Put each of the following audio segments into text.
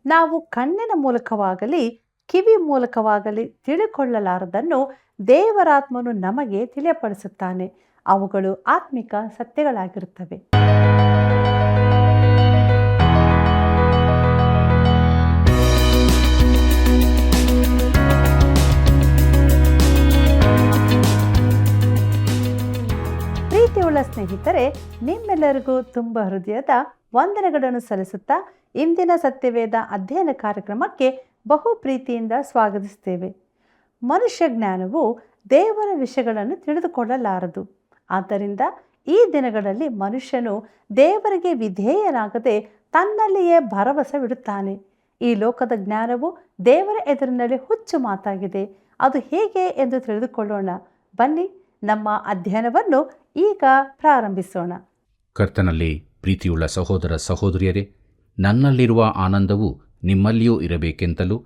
ನಾವು ಕಣ್ಣಿನ ಮೂಲಕವಾಗಲಿ ಕಿವಿ ಮೂಲಕವಾಗಲಿ ತಿಳಿಕೊಳ್ಳಲಾರದನ್ನು ದೇವರಾತ್ಮನು ನಮಗೆ ತಿಳಿಯಪಡಿಸುತ್ತಾನೆ. ಅವುಗಳು ಆತ್ಮಿಕ ಸತ್ಯಗಳಾಗಿರುತ್ತವೆ. ಪ್ರೀತಿಯುಳ್ಳ ಸ್ನೇಹಿತರೆ, ನಿಮ್ಮೆಲ್ಲರಿಗೂ ತುಂಬ ಹೃದಯದ ವಂದನೆಗಳನ್ನು ಸಲ್ಲಿಸುತ್ತಾ ಇಂದಿನ ಸತ್ಯವೇದ ಅಧ್ಯಯನ ಕಾರ್ಯಕ್ರಮಕ್ಕೆ ಬಹು ಪ್ರೀತಿಯಿಂದ ಸ್ವಾಗತಿಸುತ್ತೇವೆ. ಮನುಷ್ಯ ಜ್ಞಾನವು ದೇವರ ವಿಷಯಗಳನ್ನು ತಿಳಿದುಕೊಳ್ಳಲಾರದು. ಆದ್ದರಿಂದ ಈ ದಿನಗಳಲ್ಲಿ ಮನುಷ್ಯನು ದೇವರಿಗೆ ವಿಧೇಯನಾಗದೆ ತನ್ನಲ್ಲಿಯೇ ಭರವಸವಿಡುತ್ತಾನೆ. ಈ ಲೋಕದ ಜ್ಞಾನವು ದೇವರ ಎದುರಿನಲ್ಲಿ ಹುಚ್ಚು ಮಾತಾಗಿದೆ. ಅದು ಹೇಗೆ ಎಂದು ತಿಳಿದುಕೊಳ್ಳೋಣ. ಬನ್ನಿ, ನಮ್ಮ ಅಧ್ಯಯನವನ್ನು ಈಗ ಪ್ರಾರಂಭಿಸೋಣ. ಕರ್ತನಲ್ಲಿ ಪ್ರೀತಿಯುಳ್ಳ ಸಹೋದರ ಸಹೋದರಿಯರೇ, ನನ್ನಲ್ಲಿರುವ ಆನಂದವು ನಿಮ್ಮಲ್ಲಿಯೂ ಇರಬೇಕೆಂತಲೂ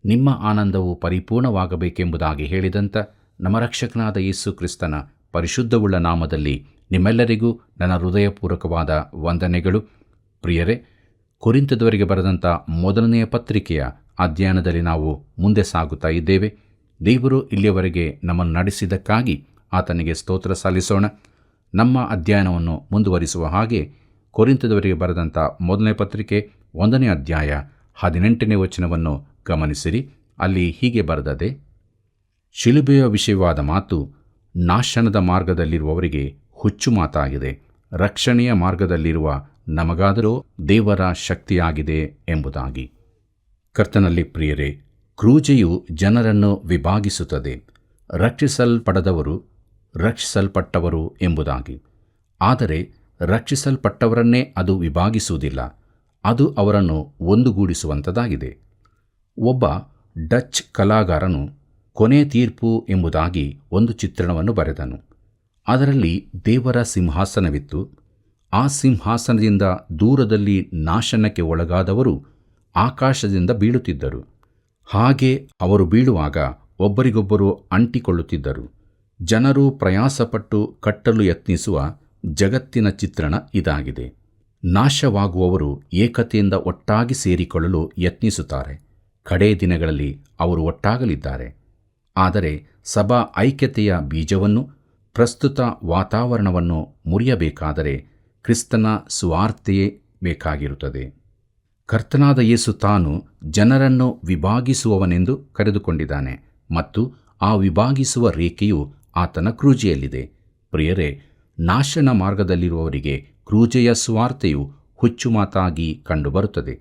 ನಿಮ್ಮ ಆನಂದವು ಪರಿಪೂರ್ಣವಾಗಬೇಕೆಂಬುದಾಗಿ ಹೇಳಿದಂಥ ನಮ್ಮ ರಕ್ಷಕನಾದ ಯೇಸು ಕ್ರಿಸ್ತನ ಪರಿಶುದ್ಧವುಳ್ಳ ನಾಮದಲ್ಲಿ ನಿಮ್ಮೆಲ್ಲರಿಗೂ ನನ್ನ ಹೃದಯಪೂರ್ವಕವಾದ ವಂದನೆಗಳು. ಪ್ರಿಯರೇ, ಕೊರಿಂಥದವರಿಗೆ ಬರೆದಂಥ ಮೊದಲನೆಯ ಪತ್ರಿಕೆಯ ಅಧ್ಯಯನದಲ್ಲಿ ನಾವು ಮುಂದೆ ಸಾಗುತ್ತಾ ಇದ್ದೇವೆ. ದೇವರು ಇಲ್ಲಿಯವರೆಗೆ ನಮ್ಮನ್ನು ನಡೆಸಿದ್ದಕ್ಕಾಗಿ ಆತನಿಗೆ ಸ್ತೋತ್ರ ಸಲ್ಲಿಸೋಣ. ನಮ್ಮ ಅಧ್ಯಯನವನ್ನು ಮುಂದುವರಿಸುವ ಹಾಗೆ ಕೊರಿಂಥದವರಿಗೆ ಬರೆದಂಥ ಮೊದಲನೇ ಪತ್ರಿಕೆ 1ನೇ ಅಧ್ಯಾಯ 18ನೇ ವಚನವನ್ನು ಗಮನಿಸಿರಿ. ಅಲ್ಲಿ ಹೀಗೆ ಬರೆದದೆ: ಶಿಲುಬೆಯ ವಿಷಯವಾದ ಮಾತು ನಾಶನದ ಮಾರ್ಗದಲ್ಲಿರುವವರಿಗೆ ಹುಚ್ಚು ಮಾತಾಗಿದೆ, ರಕ್ಷಣೆಯ ಮಾರ್ಗದಲ್ಲಿರುವ ನಮಗಾದರೂ ದೇವರ ಶಕ್ತಿಯಾಗಿದೆ ಎಂಬುದಾಗಿ. ಕರ್ತನಲ್ಲಿ ಪ್ರಿಯರೇ, ಕ್ರೂಜೆಯು ಜನರನ್ನು ವಿಭಾಗಿಸುತ್ತದೆ, ರಕ್ಷಿಸಲ್ಪಡದವರು ರಕ್ಷಿಸಲ್ಪಟ್ಟವರು ಎಂಬುದಾಗಿ. ಆದರೆ ರಕ್ಷಿಸಲ್ಪಟ್ಟವರನ್ನೇ ಅದು ವಿಭಾಗಿಸುವುದಿಲ್ಲ, ಅದು ಅವರನ್ನು ಒಂದುಗೂಡಿಸುವಂಥದ್ದಾಗಿದೆ. ಒಬ್ಬ ಡಚ್ ಕಲಾಗಾರನು ಕೊನೆ ತೀರ್ಪು ಎಂಬುದಾಗಿ ಒಂದು ಚಿತ್ರಣವನ್ನು ಬರೆದನು. ಅದರಲ್ಲಿ ದೇವರ ಸಿಂಹಾಸನವಿತ್ತು. ಆ ಸಿಂಹಾಸನದಿಂದ ದೂರದಲ್ಲಿ ನಾಶನಕ್ಕೆ ಒಳಗಾದವರು ಆಕಾಶದಿಂದ ಬೀಳುತ್ತಿದ್ದರು. ಹಾಗೆ ಅವರು ಬೀಳುವಾಗ ಒಬ್ಬರಿಗೊಬ್ಬರು ಅಂಟಿಕೊಳ್ಳುತ್ತಿದ್ದರು. ಜನರು ಪ್ರಯಾಸಪಟ್ಟು ಕಟ್ಟಲು ಯತ್ನಿಸುವ ಜಗತ್ತಿನ ಚಿತ್ರಣ ಇದಾಗಿದೆ. ನಾಶವಾಗುವವರು ಏಕತೆಯಿಂದ ಒಟ್ಟಾಗಿ ಸೇರಿಕೊಳ್ಳಲು ಯತ್ನಿಸುತ್ತಾರೆ. ಕಡೇ ದಿನಗಳಲ್ಲಿ ಅವರು ಒಟ್ಟಾಗಲಿದ್ದಾರೆ. ಆದರೆ ಸಭಾ ಐಕ್ಯತೆಯ ಬೀಜವನ್ನು, ಪ್ರಸ್ತುತ ವಾತಾವರಣವನ್ನು ಮುರಿಯಬೇಕಾದರೆ ಕ್ರಿಸ್ತನ ಸುವಾರ್ತೆಯೇ ಬೇಕಾಗಿರುತ್ತದೆ. ಕರ್ತನಾದ ಯೇಸು ತಾನು ಜನರನ್ನು ವಿಭಾಗಿಸುವವನೆಂದು ಕರೆದುಕೊಂಡಿದ್ದಾನೆ ಮತ್ತು ಆ ವಿಭಾಗಿಸುವ ರೇಖೆಯು ಆತನ ಕ್ರೂಜೆಯಲ್ಲಿದೆ. ಪ್ರಿಯರೇ, ನಾಶನ ಮಾರ್ಗದಲ್ಲಿರುವವರಿಗೆ ಕ್ರೂಜೆಯ ಸುವಾರ್ತೆಯು ಹುಚ್ಚು ಮಾತಾಗಿ ಕಂಡುಬರುತ್ತದೆ.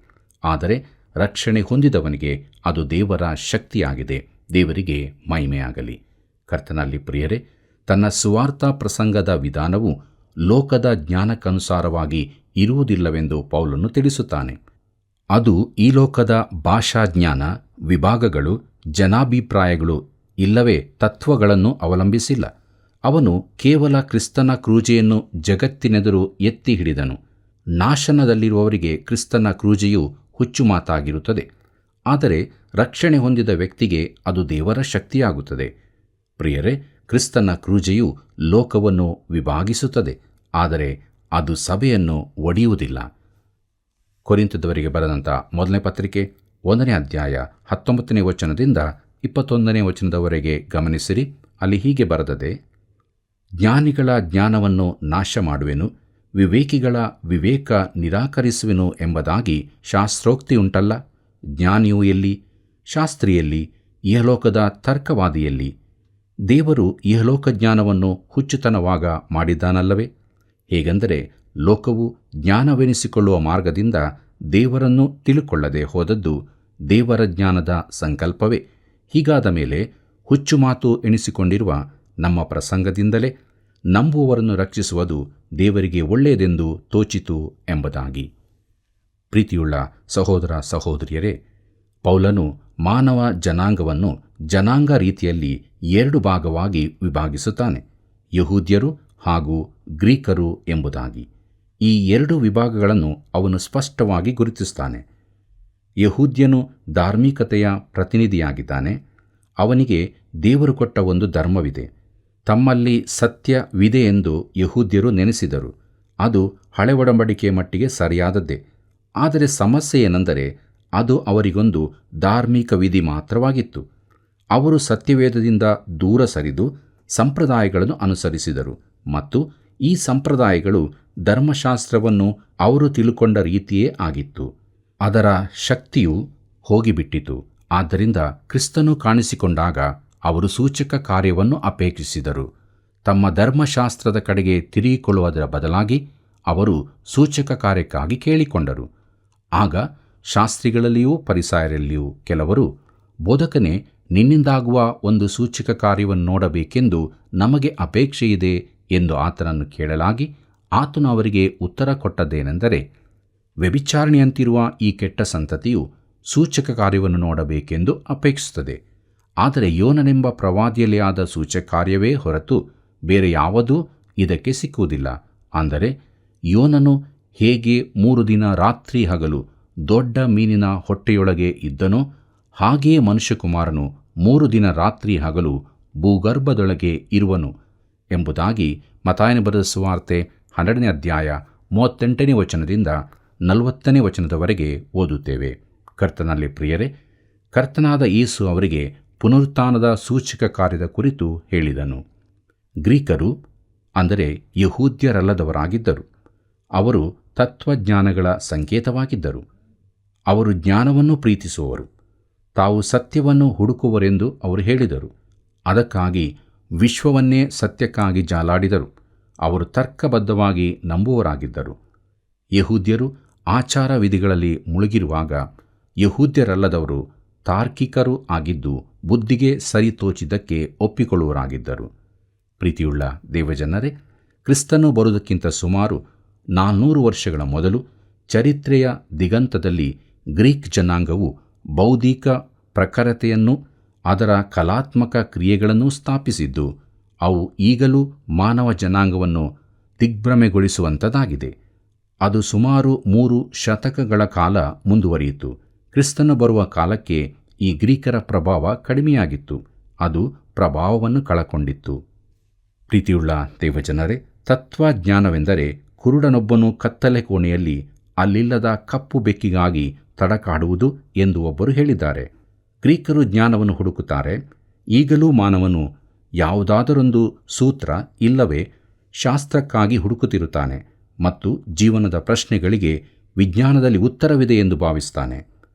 ಆದರೆ ರಕ್ಷಣೆ ಹೊಂದಿದವನಿಗೆ ಅದು ದೇವರ ಶಕ್ತಿಯಾಗಿದೆ. ದೇವರಿಗೆ ಮಹಿಮೆಯಾಗಲಿ. ಕರ್ತನಲ್ಲಿ ಪ್ರಿಯರೇ, ತನ್ನ ಸುವಾರ್ತಾ ಪ್ರಸಂಗದ ವಿಧಾನವು ಲೋಕದ ಜ್ಞಾನಕ್ಕನುಸಾರವಾಗಿ ಇರುವುದಿಲ್ಲವೆಂದು ಪೌಲನು ತಿಳಿಸುತ್ತಾನೆ. ಅದು ಈ ಲೋಕದ ಭಾಷಾಜ್ಞಾನ, ವಿಭಾಗಗಳು, ಜನಾಭಿಪ್ರಾಯಗಳು ಇಲ್ಲವೇ ತತ್ವಗಳನ್ನು ಅವಲಂಬಿಸಿಲ್ಲ. ಅವನು ಕೇವಲ ಕ್ರಿಸ್ತನ ಕ್ರೂಜೆಯನ್ನು ಜಗತ್ತಿನೆದುರು ಎತ್ತಿ ಹಿಡಿದನು. ನಾಶನದಲ್ಲಿರುವವರಿಗೆ ಕ್ರಿಸ್ತನ ಕ್ರೂಜೆಯು ಹುಚ್ಚು ಮಾತಾಗಿರುತ್ತದೆ. ಆದರೆ ರಕ್ಷಣೆ ಹೊಂದಿದ ವ್ಯಕ್ತಿಗೆ ಅದು ದೇವರ ಶಕ್ತಿಯಾಗುತ್ತದೆ. ಪ್ರಿಯರೇ, ಕ್ರಿಸ್ತನ ಕ್ರೂಜೆಯು ಲೋಕವನ್ನು ವಿಭಾಗಿಸುತ್ತದೆ, ಆದರೆ ಅದು ಸಭೆಯನ್ನು ಒಡೆಯುವುದಿಲ್ಲ. ಕೊರಿಂಥದವರಿಗೆ ಬರೆದಂಥ ಮೊದಲನೇ ಪತ್ರಿಕೆ 1ನೇ ಅಧ್ಯಾಯ 19ನೇ ವಚನದಿಂದ 21ನೇ ವಚನದವರೆಗೆ ಗಮನಿಸಿರಿ. ಅಲ್ಲಿ ಹೀಗೆ ಬರೆದದೆ: ಜ್ಞಾನಿಗಳ ಜ್ಞಾನವನ್ನು ನಾಶ ಮಾಡುವೆನು, ವಿವೇಕಿಗಳ ವಿವೇಕ ನಿರಾಕರಿಸುವೆನು ಎಂಬುದಾಗಿ ಶಾಸ್ತ್ರೋಕ್ತಿಯುಂಟಲ್ಲ. ಜ್ಞಾನಿಯು ಎಲ್ಲಿ? ಶಾಸ್ತ್ರಿಯಲ್ಲಿ? ಇಹಲೋಕದ ತರ್ಕವಾದಿಯಲ್ಲಿ? ದೇವರು ಇಹಲೋಕ ಜ್ಞಾನವನ್ನು ಹುಚ್ಚುತನವಾಗ ಮಾಡಿದ್ದಾನಲ್ಲವೇ? ಹೇಗೆಂದರೆ ಲೋಕವು ಜ್ಞಾನವೆನಿಸಿಕೊಳ್ಳುವ ಮಾರ್ಗದಿಂದ ದೇವರನ್ನು ತಿಳುಕೊಳ್ಳದೆ ಹೋದದ್ದು ದೇವರ ಜ್ಞಾನದ ಸಂಕಲ್ಪವೇ. ಹೀಗಾದ ಮೇಲೆ ಹುಚ್ಚು ಮಾತು ಎಣಿಸಿಕೊಂಡಿರುವ ನಮ್ಮ ಪ್ರಸಂಗದಿಂದಲೇ ನಂಬುವವರನ್ನು ರಕ್ಷಿಸುವುದು ದೇವರಿಗೆ ಒಳ್ಳೆಯದೆಂದು ತೋಚಿತು ಎಂಬುದಾಗಿ. ಪ್ರೀತಿಯುಳ್ಳ ಸಹೋದರ ಸಹೋದರಿಯರೇ, ಪೌಲನು ಮಾನವ ಜನಾಂಗವನ್ನು ಜನಾಂಗ ರೀತಿಯಲ್ಲಿ 2 ಭಾಗವಾಗಿ ವಿಭಾಗಿಸುತ್ತಾನೆ, ಯಹೂದ್ಯರು ಹಾಗೂ ಗ್ರೀಕರು ಎಂಬುದಾಗಿ. ಈ 2 ವಿಭಾಗಗಳನ್ನು ಅವನು ಸ್ಪಷ್ಟವಾಗಿ ಗುರುತಿಸುತ್ತಾನೆ. ಯಹೂದ್ಯನು ಧಾರ್ಮಿಕತೆಯ ಪ್ರತಿನಿಧಿಯಾಗಿದ್ದಾನೆ. ಅವನಿಗೆ ದೇವರು ಕೊಟ್ಟ ಒಂದು ಧರ್ಮವಿದೆ. ತಮ್ಮಲ್ಲಿ ಸತ್ಯವಿದೆ ಎಂದು ಯಹೂದ್ಯರು ನೆನೆಸಿದರು. ಅದು ಹಳೆ ಒಡಂಬಡಿಕೆಯ ಮಟ್ಟಿಗೆ ಸರಿಯಾದದ್ದೇ. ಆದರೆ ಸಮಸ್ಯೆ ಏನೆಂದರೆ ಅದು ಅವರಿಗೊಂದು ಧಾರ್ಮಿಕ ವಿಧಿ ಮಾತ್ರವಾಗಿತ್ತು. ಅವರು ಸತ್ಯವೇದದಿಂದ ದೂರ ಸರಿದು ಸಂಪ್ರದಾಯಗಳನ್ನು ಅನುಸರಿಸಿದರು ಮತ್ತು ಈ ಸಂಪ್ರದಾಯಗಳು ಧರ್ಮಶಾಸ್ತ್ರವನ್ನು ಅವರು ತಿಳುಕೊಂಡ ರೀತಿಯೇ ಆಗಿತ್ತು. ಅದರ ಶಕ್ತಿಯು ಹೋಗಿಬಿಟ್ಟಿತು. ಆದ್ದರಿಂದ ಕ್ರಿಸ್ತನು ಕಾಣಿಸಿಕೊಂಡಾಗ ಅವರು ಸೂಚಕ ಕಾರ್ಯವನ್ನು ಅಪೇಕ್ಷಿಸಿದರು. ತಮ್ಮ ಧರ್ಮಶಾಸ್ತ್ರದ ಕಡೆಗೆ ತಿರುಗಿಕೊಳ್ಳುವುದರ ಬದಲಾಗಿ ಅವರು ಸೂಚಕ ಕಾರ್ಯಕ್ಕಾಗಿ ಕೇಳಿಕೊಂಡರು. ಆಗ ಶಾಸ್ತ್ರಿಗಳಲ್ಲಿಯೂ ಫರಿಸಾಯರಲ್ಲಿಯೂ ಕೆಲವರು, ಬೋಧಕನೇ, ನಿನ್ನಿಂದಾಗುವ ಒಂದು ಸೂಚಕ ಕಾರ್ಯವನ್ನು ನೋಡಬೇಕೆಂದು ನಮಗೆ ಅಪೇಕ್ಷೆಯಿದೆ ಎಂದು ಆತನನ್ನು ಕೇಳಲಾಗಿ, ಆತನು ಅವರಿಗೆ ಉತ್ತರ ಕೊಟ್ಟದ್ದೇನೆಂದರೆ, ವ್ಯಭಿಚಾರಣೆಯಂತಿರುವ ಈ ಕೆಟ್ಟ ಸಂತತಿಯು ಸೂಚಕ ಕಾರ್ಯವನ್ನು ನೋಡಬೇಕೆಂದು ಅಪೇಕ್ಷಿಸುತ್ತದೆ. ಆದರೆ ಯೋನನೆಂಬ ಪ್ರವಾದಿಯಲ್ಲಿ ಆದ ಸೂಚಕ ಕಾರ್ಯವೇ ಹೊರತು ಬೇರೆ ಯಾವುದೂ ಇದಕ್ಕೆ ಸಿಕ್ಕುವುದಿಲ್ಲ. ಅಂದರೆ ಯೋನನು ಹೇಗೆ 3 ದಿನ ರಾತ್ರಿ ಹಗಲು ದೊಡ್ಡ ಮೀನಿನ ಹೊಟ್ಟೆಯೊಳಗೆ ಇದ್ದನೋ, ಹಾಗೆಯೇ ಮನುಷ್ಯಕುಮಾರನು 3 ದಿನ ರಾತ್ರಿ ಹಗಲು ಭೂಗರ್ಭದೊಳಗೆ ಇರುವನು ಎಂಬುದಾಗಿ ಮತ್ತಾಯನ ಬರೆದ ಸುವಾರ್ತೆ 12ನೇ ಅಧ್ಯಾಯ 38ನೇ ವಚನದಿಂದ 40ನೇ ವಚನದವರೆಗೆ ಓದುತ್ತೇವೆ. ಕರ್ತನಲ್ಲಿ ಪ್ರಿಯರೇ, ಕರ್ತನಾದ ಯೇಸು ಅವರಿಗೆ ಪುನರುತ್ಥಾನದ ಸೂಚಕ ಕಾರ್ಯದ ಕುರಿತು ಹೇಳಿದನು. ಗ್ರೀಕರು, ಅಂದರೆ ಯಹೂದ್ಯರಲ್ಲದವರಾಗಿದ್ದರು. ಅವರು ತತ್ವಜ್ಞಾನಗಳ ಸಂಕೇತವಾಗಿದ್ದರು. ಅವರು ಜ್ಞಾನವನ್ನು ಪ್ರೀತಿಸುವವರು, ತಾವು ಸತ್ಯವನ್ನು ಹುಡುಕುವರೆಂದು ಅವರು ಹೇಳಿದರು. ಅದಕ್ಕಾಗಿ ವಿಶ್ವವನ್ನೇ ಸತ್ಯಕ್ಕಾಗಿ ಜಾಲಾಡಿದರು. ಅವರು ತರ್ಕಬದ್ಧವಾಗಿ ನಂಬುವವರಾಗಿದ್ದರು. ಯಹೂದ್ಯರು ಆಚಾರ ವಿಧಿಗಳಲ್ಲಿ ಮುಳುಗಿರುವಾಗ ಯಹೂದ್ಯರಲ್ಲದವರು ತಾರ್ಕಿಕರು ಆಗಿದ್ದು ಬುದ್ಧಿಗೆ ಸರಿ ತೋಚಿದ್ದಕ್ಕೆ ಒಪ್ಪಿಕೊಳ್ಳುವರಾಗಿದ್ದರು. ಪ್ರೀತಿಯುಳ್ಳ ದೇವಜನರೇ, ಕ್ರಿಸ್ತನು ಬರುವುದಕ್ಕಿಂತ ಸುಮಾರು 400 ವರ್ಷಗಳ ಮೊದಲು ಚರಿತ್ರೆಯ ದಿಗಂತದಲ್ಲಿ ಗ್ರೀಕ್ ಜನಾಂಗವು ಬೌದ್ಧಿಕ ಪ್ರಖರತೆಯನ್ನು, ಅದರ ಕಲಾತ್ಮಕ ಕ್ರಿಯೆಗಳನ್ನು ಸ್ಥಾಪಿಸಿದ್ದು ಅವು ಈಗಲೂ ಮಾನವ ಜನಾಂಗವನ್ನು ದಿಗ್ಭ್ರಮೆಗೊಳಿಸುವಂಥದ್ದಾಗಿದೆ. ಅದು ಸುಮಾರು 3 ಶತಕಗಳ ಕಾಲ ಮುಂದುವರಿಯಿತು. ಕ್ರಿಸ್ತನು ಬರುವ ಕಾಲಕ್ಕೆ ಈ ಗ್ರೀಕರ ಪ್ರಭಾವ ಕಡಿಮೆಯಾಗಿತ್ತು. ಅದು ಪ್ರಭಾವವನ್ನು ಕಳಕೊಂಡಿತ್ತು. ಪ್ರೀತಿಯುಳ್ಳ ದೇವಜನರೇ, ತತ್ವಜ್ಞಾನವೆಂದರೆ ಕುರುಡನೊಬ್ಬನು ಕತ್ತಲೆ ಕೋಣೆಯಲ್ಲಿ ಅಲ್ಲಿಲ್ಲದ ಕಪ್ಪು ಬೆಕ್ಕಿಗಾಗಿ ತಡಕಾಡುವುದು ಎಂದು ಒಬ್ಬರು ಹೇಳಿದ್ದಾರೆ. ಗ್ರೀಕರು ಜ್ಞಾನವನ್ನು ಹುಡುಕುತ್ತಾರೆ. ಈಗಲೂ ಮಾನವನು ಯಾವುದಾದರೊಂದು ಸೂತ್ರ ಇಲ್ಲವೇ ಶಾಸ್ತ್ರಕ್ಕಾಗಿ ಹುಡುಕುತ್ತಿರುತ್ತಾನೆ ಮತ್ತು ಜೀವನದ ಪ್ರಶ್ನೆಗಳಿಗೆ ವಿಜ್ಞಾನದಲ್ಲಿ ಉತ್ತರವಿದೆ ಎಂದು ಭಾವಿಸ್ತಾನೆ.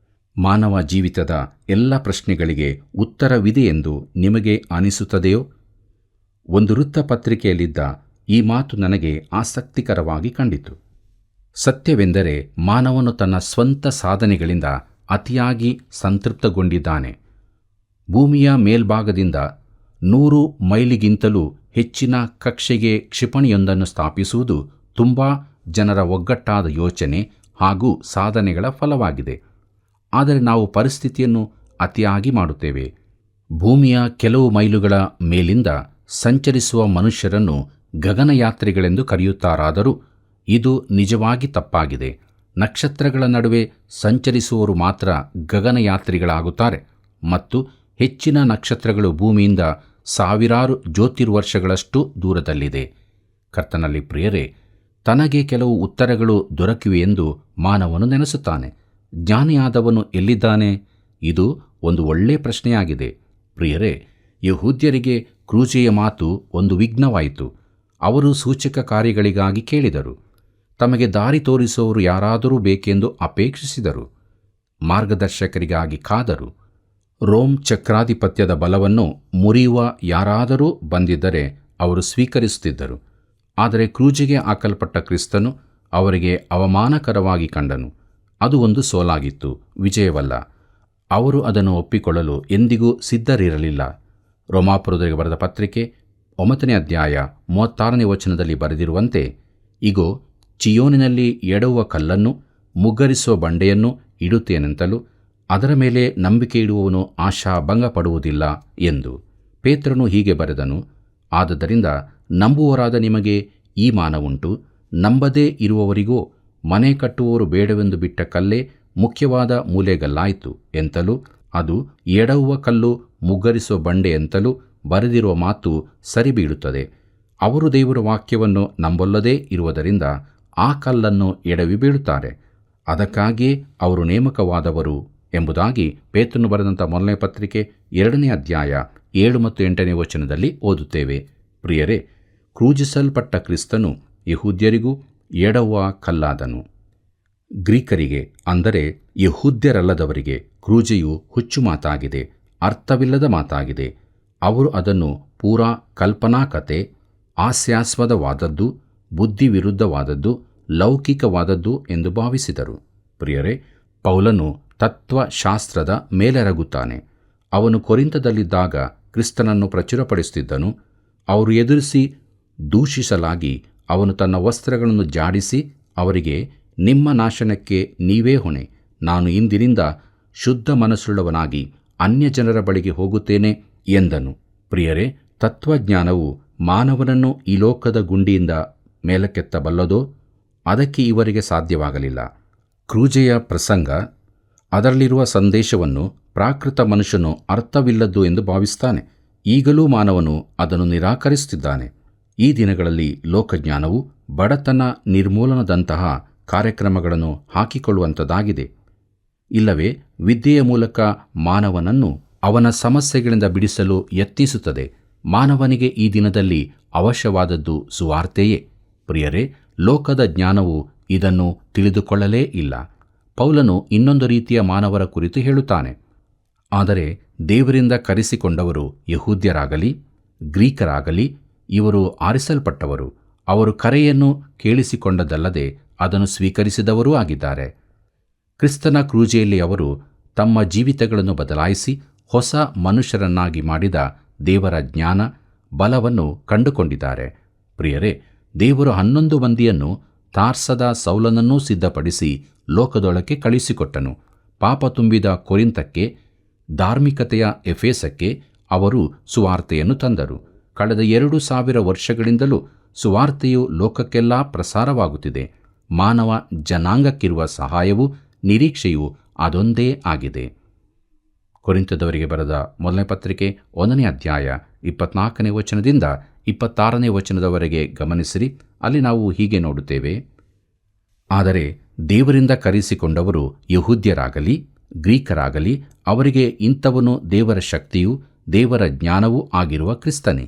ಮಾನವ ಜೀವಿತದ ಎಲ್ಲ ಪ್ರಶ್ನೆಗಳಿಗೆ ಉತ್ತರವಿದೆ ಎಂದು ನಿಮಗೆ ಅನಿಸುತ್ತದೆಯೋ? ಒಂದು ವೃತ್ತಪತ್ರಿಕೆಯಲ್ಲಿದ್ದ ಈ ಮಾತು ನನಗೆ ಆಸಕ್ತಿಕರವಾಗಿ ಕಂಡಿತು. ಸತ್ಯವೆಂದರೆ ಮಾನವನು ತನ್ನ ಸ್ವಂತ ಸಾಧನೆಗಳಿಂದ ಅತಿಯಾಗಿ ಸಂತೃಪ್ತಗೊಂಡಿದ್ದಾನೆ. ಭೂಮಿಯ ಮೇಲ್ಭಾಗದಿಂದ 100 ಮೈಲಿಗಿಂತಲೂ ಹೆಚ್ಚಿನ ಕಕ್ಷೆಗೆ ಕ್ಷಿಪಣಿಯೊಂದನ್ನು ಸ್ಥಾಪಿಸುವುದು ತುಂಬ ಜನರ ಒಗ್ಗಟ್ಟಾದ ಯೋಚನೆ ಹಾಗೂ ಸಾಧನೆಗಳ ಫಲವಾಗಿದೆ. ಆದರೆ ನಾವು ಪರಿಸ್ಥಿತಿಯನ್ನು ಅತಿಯಾಗಿ ಮಾಡುತ್ತೇವೆ. ಭೂಮಿಯ ಕೆಲವು ಮೈಲುಗಳ ಮೇಲಿಂದ ಸಂಚರಿಸುವ ಮನುಷ್ಯರನ್ನು ಗಗನಯಾತ್ರಿಗಳೆಂದು ಕರೆಯುತ್ತಾರಾದರೂ ಇದು ನಿಜವಾಗಿ ತಪ್ಪಾಗಿದೆ. ನಕ್ಷತ್ರಗಳ ನಡುವೆ ಸಂಚರಿಸುವವರು ಮಾತ್ರ ಗಗನಯಾತ್ರಿಗಳಾಗುತ್ತಾರೆ ಮತ್ತು ಹೆಚ್ಚಿನ ನಕ್ಷತ್ರಗಳು ಭೂಮಿಯಿಂದ ಸಾವಿರಾರು ಜ್ಯೋತಿರ್ವರ್ಷಗಳಷ್ಟು ದೂರದಲ್ಲಿದೆ. ಕರ್ತನಲ್ಲಿ ಪ್ರಿಯರೇ, ತನಗೆ ಕೆಲವು ಉತ್ತರಗಳು ದೊರಕಿವೆಯೆಂದು ಮಾನವನು ನೆನೆಸುತ್ತಾನೆ. ಜ್ಞಾನಿಯಾದವನು ಎಲ್ಲಿದ್ದಾನೆ? ಇದು ಒಂದು ಒಳ್ಳೆಯ ಪ್ರಶ್ನೆಯಾಗಿದೆ. ಪ್ರಿಯರೇ, ಯಹೂದ್ಯರಿಗೆ ಕ್ರೂಜೆಯ ಮಾತು ಒಂದು ವಿಘ್ನವಾಯಿತು. ಅವರು ಸೂಚಕ ಕಾರ್ಯಗಳಿಗಾಗಿ ಕೇಳಿದರು. ತಮಗೆ ದಾರಿ ತೋರಿಸುವವರು ಯಾರಾದರೂ ಬೇಕೆಂದು ಅಪೇಕ್ಷಿಸಿದರು. ಮಾರ್ಗದರ್ಶಕರಿಗಾಗಿ ಕಾದರು. ರೋಮ್ ಚಕ್ರಾಧಿಪತ್ಯದ ಬಲವನ್ನು ಮುರಿಯುವ ಯಾರಾದರೂ ಬಂದಿದ್ದರೆ ಅವರು ಸ್ವೀಕರಿಸುತ್ತಿದ್ದರು. ಆದರೆ ಕ್ರೂಜೆಗೆ ಹಾಕಲ್ಪಟ್ಟ ಕ್ರಿಸ್ತನು ಅವರಿಗೆ ಅವಮಾನಕರವಾಗಿ ಕಂಡನು. ಅದು ಒಂದು ಸೋಲಾಗಿತ್ತು, ವಿಜಯವಲ್ಲ. ಅವರು ಅದನ್ನು ಒಪ್ಪಿಕೊಳ್ಳಲು ಎಂದಿಗೂ ಸಿದ್ಧರಿರಲಿಲ್ಲ. ರೋಮಾಪುರದವರಿಗೆ ಬರೆದ ಪತ್ರಿಕೆ 9ನೇ ಅಧ್ಯಾಯ 36ನೇ ವಚನದಲ್ಲಿ ಬರೆದಿರುವಂತೆ, ಇಗೋ, ಚಿಯೋನಿನಲ್ಲಿ ಎಡವುವ ಕಲ್ಲನ್ನು, ಮುಗ್ಗರಿಸುವ ಬಂಡೆಯನ್ನು ಇಡುತ್ತೇನೆಂತಲೂ ಅದರ ಮೇಲೆ ನಂಬಿಕೆ ಇಡುವವನು ಆಶಾಭಂಗಪಡುವುದಿಲ್ಲ ಎಂದು. ಪೇತ್ರನು ಹೀಗೆ ಬರೆದನು, ಆದುದರಿಂದ ನಂಬುವವರಾದ ನಿಮಗೆ ಈ ಮಾನವುಂಟು. ನಂಬದೇ ಇರುವವರಿಗೋ ಮನೆ ಕಟ್ಟುವವರು ಬೇಡವೆಂದು ಬಿಟ್ಟ ಕಲ್ಲೇ ಮುಖ್ಯವಾದ ಮೂಲೆಗಲ್ಲಾಯಿತು ಎಂತಲೂ, ಅದು ಎಡವುವ ಕಲ್ಲು, ಮುಗ್ಗರಿಸುವ ಬಂಡೆ ಎಂತಲೂ ಬರೆದಿರುವ ಮಾತು ಸರಿಬೀಳುತ್ತದೆ. ಅವರು ದೇವರ ವಾಕ್ಯವನ್ನು ನಂಬೊಲ್ಲದೇ ಇರುವುದರಿಂದ ಆ ಕಲ್ಲನ್ನು ಎಡವಿ ಬೀಳುತ್ತಾರೆ. ಅದಕ್ಕಾಗಿಯೇ ಅವರು ನೇಮಕವಾದವರು ಎಂಬುದಾಗಿ ಪೇತ್ರನು ಬರೆದಂಥ ಮೊದಲನೇ ಪತ್ರಿಕೆ 2ನೇ ಅಧ್ಯಾಯ 7 ಮತ್ತು 8ನೇ ವಚನದಲ್ಲಿ ಓದುತ್ತೇವೆ. ಪ್ರಿಯರೇ, ಕ್ರೂಜಿಸಲ್ಪಟ್ಟ ಕ್ರಿಸ್ತನು ಯಹೂದ್ಯರಿಗೂ ಎಡವುವ ಕಲ್ಲಾದನು. ಗ್ರೀಕರಿಗೆ, ಅಂದರೆ ಯಹೂದ್ಯರಲ್ಲದವರಿಗೆ, ಕ್ರೂಜೆಯು ಹುಚ್ಚು ಮಾತಾಗಿದೆ, ಅರ್ಥವಿಲ್ಲದ ಮಾತಾಗಿದೆ. ಅವರು ಅದನ್ನು ಪೂರಾ ಕಲ್ಪನಾಕತೆ, ಹಾಸ್ಯಾಸ್ಪದವಾದದ್ದು, ಬುದ್ಧಿವಿರುದ್ಧವಾದದ್ದು, ಲೌಕಿಕವಾದದ್ದು ಎಂದು ಭಾವಿಸಿದರು. ಪ್ರಿಯರೇ, ಪೌಲನು ತತ್ವಶಾಸ್ತ್ರದ ಮೇಲೆರಗುತ್ತಾನೆ. ಅವನು ಕೊರಿಂಥದಲ್ಲಿದ್ದಾಗ ಕ್ರಿಸ್ತನನ್ನು ಪ್ರಚುರಪಡಿಸುತ್ತಿದ್ದನು. ಅವರು ಎದುರಿಸಿ ದೂಷಿಸಲಾಗಿ ಅವನು ತನ್ನ ವಸ್ತ್ರಗಳನ್ನು ಜಾಡಿಸಿ ಅವರಿಗೆ, ನಿಮ್ಮ ನಾಶನಕ್ಕೆ ನೀವೇ ಹೊಣೆ, ನಾನು ಇಂದಿನಿಂದ ಶುದ್ಧ ಮನಸ್ಸುಳ್ಳವನಾಗಿ ಅನ್ಯಜನರ ಬಳಿಗೆ ಹೋಗುತ್ತೇನೆ ಎಂದನು. ಪ್ರಿಯರೇ, ತತ್ವಜ್ಞಾನವು ಮಾನವನನ್ನು ಈ ಲೋಕದ ಗುಂಡಿಯಿಂದ ಮೇಲಕ್ಕೆತ್ತಬಲ್ಲದೋ? ಅದಕ್ಕೆ ಇವರಿಗೆ ಸಾಧ್ಯವಾಗಲಿಲ್ಲ. ಕ್ರೂಜೆಯ ಪ್ರಸಂಗ, ಅದರಲ್ಲಿರುವ ಸಂದೇಶವನ್ನು ಪ್ರಾಕೃತ ಮನುಷ್ಯನು ಅರ್ಥವಿಲ್ಲದ್ದು ಎಂದು ಭಾವಿಸ್ತಾನೆ. ಈಗಲೂ ಮಾನವನು ಅದನ್ನು ನಿರಾಕರಿಸುತ್ತಿದ್ದಾನೆ. ಈ ದಿನಗಳಲ್ಲಿ ಲೋಕಜ್ಞಾನವು ಬಡತನ ನಿರ್ಮೂಲನದಂತಹ ಕಾರ್ಯಕ್ರಮಗಳನ್ನು ಹಾಕಿಕೊಳ್ಳುವಂಥದ್ದಾಗಿದೆ. ಇಲ್ಲವೇ ವಿದ್ಯೆಯ ಮೂಲಕ ಮಾನವನನ್ನು ಅವನ ಸಮಸ್ಯೆಗಳಿಂದ ಬಿಡಿಸಲು ಯತ್ನಿಸುತ್ತದೆ. ಮಾನವನಿಗೆ ಈ ದಿನದಲ್ಲಿ ಅವಶ್ಯವಾದದ್ದು ಸುವಾರ್ತೆಯೇ. ಪ್ರಿಯರೇ, ಲೋಕದ ಜ್ಞಾನವು ಇದನ್ನು ತಿಳಿದುಕೊಳ್ಳಲೇ ಇಲ್ಲ. ಪೌಲನು ಇನ್ನೊಂದು ರೀತಿಯ ಮಾನವರ ಕುರಿತು ಹೇಳುತ್ತಾನೆ. ಆದರೆ ದೇವರಿಂದ ಕರೆಸಿಕೊಂಡವರು ಯಹೂದ್ಯರಾಗಲಿ ಗ್ರೀಕರಾಗಲಿ ಇವರು ಆರಿಸಲ್ಪಟ್ಟವರು. ಅವರು ಕರೆಯನ್ನು ಕೇಳಿಸಿಕೊಂಡದ್ದಲ್ಲದೆ ಅದನ್ನು ಸ್ವೀಕರಿಸಿದವರೂ ಆಗಿದ್ದಾರೆ. ಕ್ರಿಸ್ತನ ಕ್ರೂಜೆಯಲ್ಲಿ ಅವರು ತಮ್ಮ ಜೀವಿತಗಳನ್ನು ಬದಲಾಯಿಸಿ ಹೊಸ ಮನುಷ್ಯರನ್ನಾಗಿ ಮಾಡಿದ ದೇವರ ಜ್ಞಾನ ಬಲವನ್ನು ಕಂಡುಕೊಂಡಿದ್ದಾರೆ. ಪ್ರಿಯರೇ, ದೇವರು 11 ಮಂದಿಯನ್ನು ತಾರ್ಸದ ಸೌಲನನ್ನೂ ಸಿದ್ಧಪಡಿಸಿ ಲೋಕದೊಳಕ್ಕೆ ಕಳಿಸಿಕೊಟ್ಟನು. ಪಾಪ ತುಂಬಿದ ಕೊರಿಂಥಕ್ಕೆ, ಧಾರ್ಮಿಕತೆಯ ಎಫೇಸಕ್ಕೆ ಅವರು ಸುವಾರ್ತೆಯನ್ನು ತಂದರು. ಕಳೆದ 2000 ವರ್ಷಗಳಿಂದಲೂ ಸುವಾರ್ತೆಯು ಲೋಕಕ್ಕೆಲ್ಲ ಪ್ರಸಾರವಾಗುತ್ತಿದೆ. ಮಾನವ ಜನಾಂಗಕ್ಕಿರುವ ಸಹಾಯವೂ ನಿರೀಕ್ಷೆಯೂ ಅದೊಂದೇ ಆಗಿದೆ. ಕೊರಿಂಥದವರಿಗೆ ಬರೆದ ಮೊದಲನೇ ಪತ್ರಿಕೆ 1ನೇ ಅಧ್ಯಾಯ 24ನೇ ವಚನದಿಂದ 26ನೇ ವಚನದವರೆಗೆ ಗಮನಿಸಿರಿ. ಅಲ್ಲಿ ನಾವು ಹೀಗೆ ನೋಡುತ್ತೇವೆ. ಆದರೆ ದೇವರಿಂದ ಕರೆಸಿಕೊಂಡವರು ಯಹೂದ್ಯರಾಗಲಿ ಗ್ರೀಕರಾಗಲಿ ಅವರಿಗೆ ಇಂಥವನು ದೇವರ ಶಕ್ತಿಯೂ ದೇವರ ಜ್ಞಾನವೂ ಆಗಿರುವ ಕ್ರಿಸ್ತನೇ.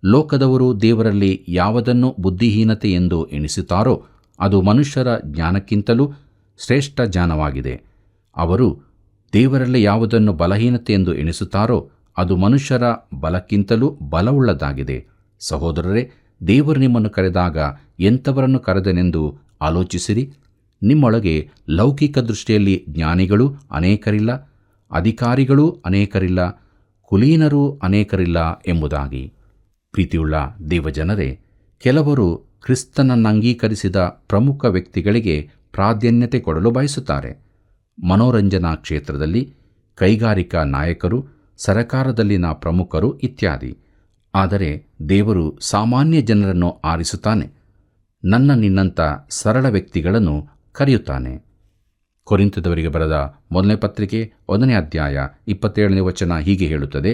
ಲೋಕದವರು ದೇವರಲ್ಲಿ ಯಾವುದನ್ನು ಬುದ್ಧಿಹೀನತೆ ಎಂದು ಎಣಿಸುತ್ತಾರೋ ಅದು ಮನುಷ್ಯರ ಜ್ಞಾನಕ್ಕಿಂತಲೂ ಶ್ರೇಷ್ಠ ಜ್ಞಾನವಾಗಿದೆ. ಅವರು ದೇವರಲ್ಲಿ ಯಾವುದನ್ನು ಬಲಹೀನತೆ ಎಂದು ಎಣಿಸುತ್ತಾರೋ ಅದು ಮನುಷ್ಯರ ಬಲಕ್ಕಿಂತಲೂ ಬಲವುಳ್ಳದ್ದಾಗಿದೆ. ಸಹೋದರರೇ, ದೇವರು ನಿಮ್ಮನ್ನು ಕರೆದಾಗ ಎಂಥವರನ್ನು ಕರೆದನೆಂದು ಆಲೋಚಿಸಿರಿ. ನಿಮ್ಮೊಳಗೆ ಲೌಕಿಕ ದೃಷ್ಟಿಯಲ್ಲಿ ಜ್ಞಾನಿಗಳೂ ಅನೇಕರಿಲ್ಲ, ಅಧಿಕಾರಿಗಳೂ ಅನೇಕರಿಲ್ಲ, ಕುಲೀನರೂ ಅನೇಕರಿಲ್ಲ ಎಂಬುದಾಗಿ. ಪ್ರೀತಿಯುಳ್ಳ ದೇವಜನರೇ, ಕೆಲವರು ಕ್ರಿಸ್ತನನ್ನಂಗೀಕರಿಸಿದ ಪ್ರಮುಖ ವ್ಯಕ್ತಿಗಳಿಗೆ ಪ್ರಾಧಾನ್ಯತೆ ಕೊಡಲು ಬಯಸುತ್ತಾರೆ. ಮನೋರಂಜನಾ ಕ್ಷೇತ್ರದಲ್ಲಿ ಕೈಗಾರಿಕಾ ನಾಯಕರು, ಸರಕಾರದಲ್ಲಿನ ಪ್ರಮುಖರು ಇತ್ಯಾದಿ. ಆದರೆ ದೇವರು ಸಾಮಾನ್ಯ ಜನರನ್ನು ಆರಿಸುತ್ತಾನೆ. ನಿನ್ನಂಥ ಸರಳ ವ್ಯಕ್ತಿಗಳನ್ನು ಕರೆಯುತ್ತಾನೆ. ಕೊರಿಂಥದವರಿಗೆ ಬರೆದ ಮೊದಲನೇ ಪತ್ರಿಕೆ 1ನೇ ಅಧ್ಯಾಯ 27ನೇ ವಚನ ಹೀಗೆ ಹೇಳುತ್ತದೆ.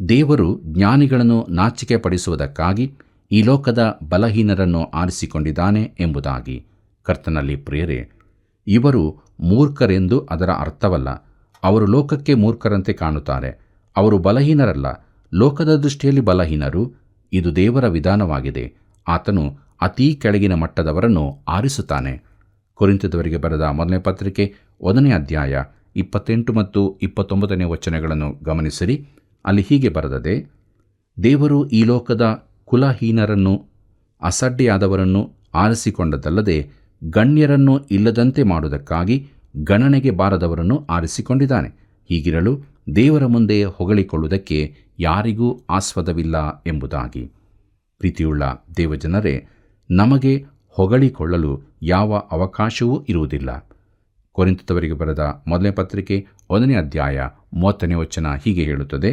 ದೇವರು ಜ್ಞಾನಿಗಳನ್ನು ನಾಚಿಕೆ ಪಡಿಸುವುದಕ್ಕಾಗಿ ಈ ಲೋಕದ ಬಲಹೀನರನ್ನು ಆರಿಸಿಕೊಂಡಿದ್ದಾನೆ ಎಂಬುದಾಗಿ. ಕರ್ತನಲ್ಲಿ ಪ್ರಿಯರೇ, ಇವರು ಮೂರ್ಖರೆಂದು ಅದರ ಅರ್ಥವಲ್ಲ. ಅವರು ಲೋಕಕ್ಕೆ ಮೂರ್ಖರಂತೆ ಕಾಣುತ್ತಾರೆ. ಅವರು ಬಲಹೀನರಲ್ಲ, ಲೋಕದ ದೃಷ್ಟಿಯಲ್ಲಿ ಬಲಹೀನರು. ಇದು ದೇವರ ವಿಧಾನವಾಗಿದೆ. ಆತನು ಅತೀ ಕೆಳಗಿನ ಮಟ್ಟದವರನ್ನು ಆರಿಸುತ್ತಾನೆ. ಕೊರಿಂಥದವರಿಗೆ ಬರೆದ ಮೊದಲನೇ ಪತ್ರಿಕೆ 1ನೇ ಅಧ್ಯಾಯ 28 ಮತ್ತು 29ನೇ ವಚನಗಳನ್ನು ಗಮನಿಸಿರಿ. ಅಲ್ಲಿ ಹೀಗೆ ಬರೆದದೆ. ದೇವರು ಈ ಲೋಕದ ಕುಲಹೀನರನ್ನು, ಅಸಡ್ಡೆಯಾದವರನ್ನು ಆರಿಸಿಕೊಂಡದ್ದಲ್ಲದೆ ಗಣ್ಯರನ್ನು ಇಲ್ಲದಂತೆ ಮಾಡುವುದಕ್ಕಾಗಿ ಗಣನೆಗೆ ಬಾರದವರನ್ನು ಆರಿಸಿಕೊಂಡಿದ್ದಾನೆ. ಹೀಗಿರಲು ದೇವರ ಮುಂದೆ ಹೊಗಳಿಕೊಳ್ಳುವುದಕ್ಕೆ ಯಾರಿಗೂ ಆಸ್ಪದವಿಲ್ಲ ಎಂಬುದಾಗಿ. ಪ್ರೀತಿಯುಳ್ಳ ದೇವಜನರೇ, ನಮಗೆ ಹೊಗಳಿಕೊಳ್ಳಲು ಯಾವ ಅವಕಾಶವೂ ಇರುವುದಿಲ್ಲ. ಕೊರಿಂಥದವರಿಗೆ ಬರೆದ ಮೊದಲನೇ ಪತ್ರಿಕೆ 1ನೇ ಅಧ್ಯಾಯ 30ನೇ ವಚನ ಹೀಗೆ ಹೇಳುತ್ತದೆ.